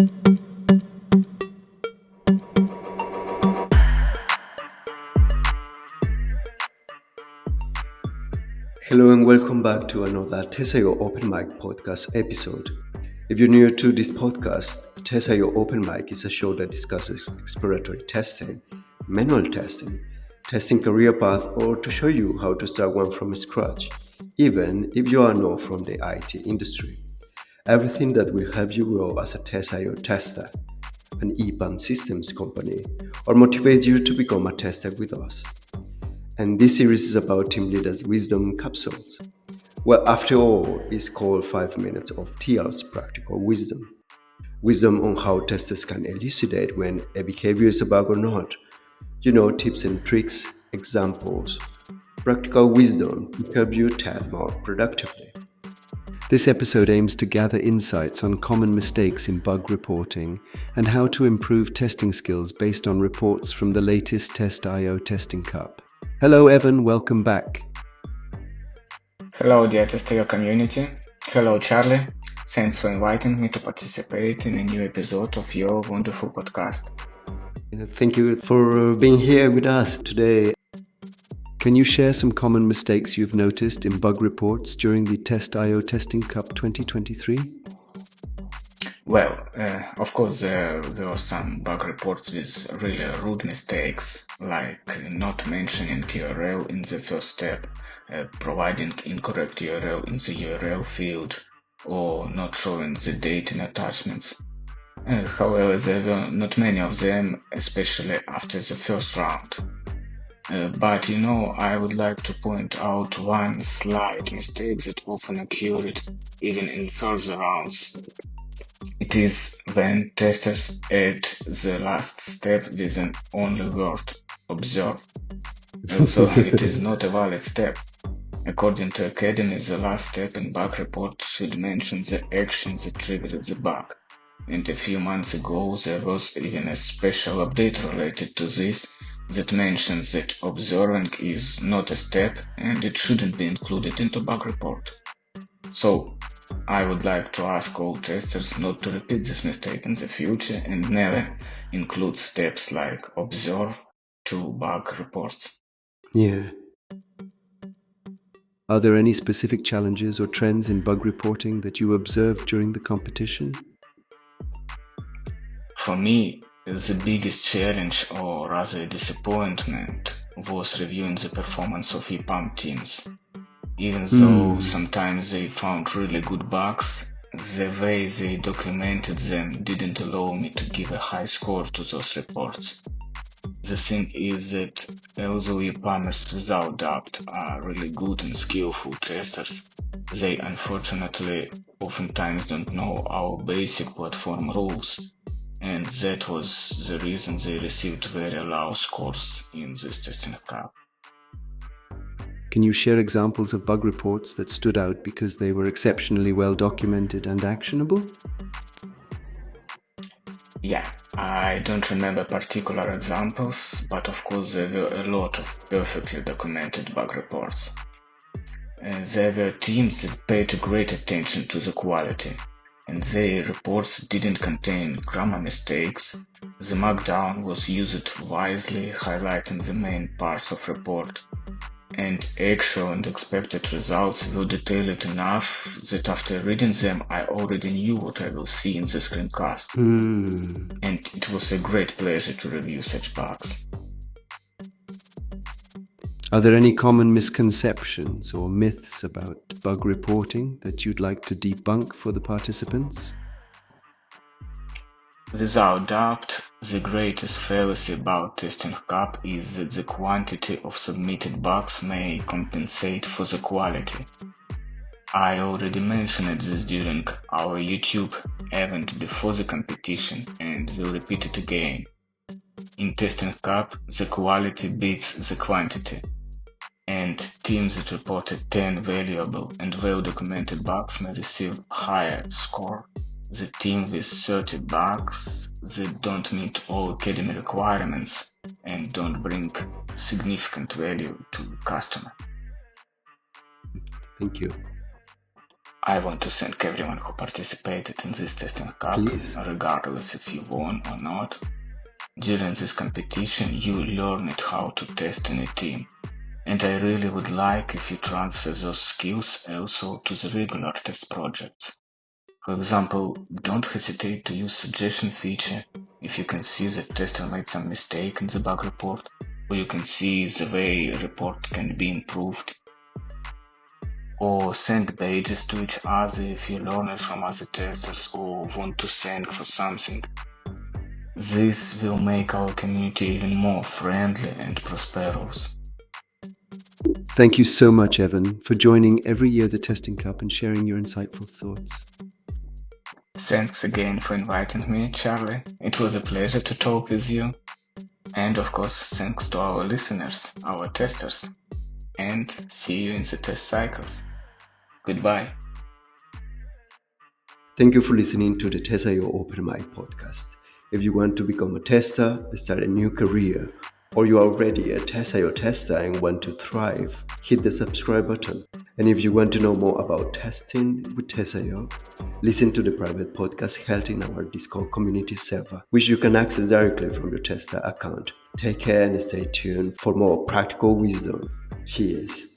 Hello and welcome back to another Tesla Open Mic podcast episode. If you're new to this podcast, Tesla Open Mic is a show that discusses exploratory testing, manual testing, testing career path, or to show you how to start one from scratch, even if you are not from the IT industry. Everything that will help you grow as a Tesla tester, an EPAM systems company, or motivate you to become a tester with us. And this series is about team leaders' wisdom capsules. Well, after all, it's called 5 minutes of TL's practical wisdom. Wisdom on how testers can elucidate when a behavior is a bug or not. Tips and tricks, examples, practical wisdom to help you test more productively. This episode aims to gather insights on common mistakes in bug reporting and how to improve testing skills based on reports from the latest Test.io Testing Cup. Hello Evan, welcome back. Hello dear Test.io community. Hello Charlie. Thanks for inviting me to participate in a new episode of your wonderful podcast. Thank you for being here with us today. Can you share some common mistakes you've noticed in bug reports during the Test.io Testing Cup 2023? Well, of course there were some bug reports with really rude mistakes, like not mentioning URL in the first step, providing incorrect URL in the URL field, or not showing the date in attachments. However, there were not many of them, especially after the first round. But I would like to point out one slight mistake that often occurred even in further rounds. It is when testers add the last step with an only word, observe. So it is not a valid step. According to Academy, the last step in bug report should mention the action that triggered the bug. And a few months ago, there was even a special update related to this that mentions that observing is not a step and it shouldn't be included into bug report. So, I would like to ask all testers not to repeat this mistake in the future and never include steps like observe to bug reports. Yeah. Are there any specific challenges or trends in bug reporting that you observed during the competition? For me, the biggest challenge, or rather disappointment, was reviewing the performance of EPAM teams. Even though sometimes they found really good bugs, the way they documented them didn't allow me to give a high score to those reports. The thing is that although EPAMers without doubt are really good and skillful testers, they unfortunately oftentimes don't know our basic platform rules, and that was the reason they received very low scores in this testing cup. Can you share examples of bug reports that stood out because they were exceptionally well documented and actionable? Yeah, I don't remember particular examples, but of course there were a lot of perfectly documented bug reports. There were teams that paid great attention to the quality, and their reports didn't contain grammar mistakes. The markdown was used wisely, highlighting the main parts of report, and actual and expected results were detailed enough that after reading them I already knew what I will see in the screencast. And it was a great pleasure to review such bugs. Are there any common misconceptions or myths about bug reporting that you'd like to debunk for the participants? Without doubt, the greatest fallacy about Testing Cup is that the quantity of submitted bugs may compensate for the quality. I already mentioned this during our YouTube event before the competition and will repeat it again. In Testing Cup, the quality beats the quantity, and teams that reported 10 valuable and well-documented bugs may receive higher score. The team with 30 bugs that don't meet all Academy requirements and don't bring significant value to customer. Thank you. I want to thank everyone who participated in this testing cup, Please. regardless if you won or not. During this competition, you learned how to test in a team, and I really would like if you transfer those skills also to the regular test projects. For example, don't hesitate to use suggestion feature if you can see the tester made some mistake in the bug report, or you can see the way a report can be improved. Or send badges to each other if you learn from other testers or want to thank for something. This will make our community even more friendly and prosperous. Thank you so much, Evan, for joining every year the Testing Cup and sharing your insightful thoughts. Thanks again for inviting me, Charlie. It was a pleasure to talk with you. And of course, thanks to our listeners, our testers. And see you in the test cycles. Goodbye. Thank you for listening to the Test.io Open Mic podcast. If you want to become a tester, start a new career, or you are already a Test.io tester and want to thrive, hit the subscribe button. And if you want to know more about testing with Test.io, listen to the private podcast held in our Discord community server, which you can access directly from your tester account. Take care and stay tuned for more practical wisdom. Cheers.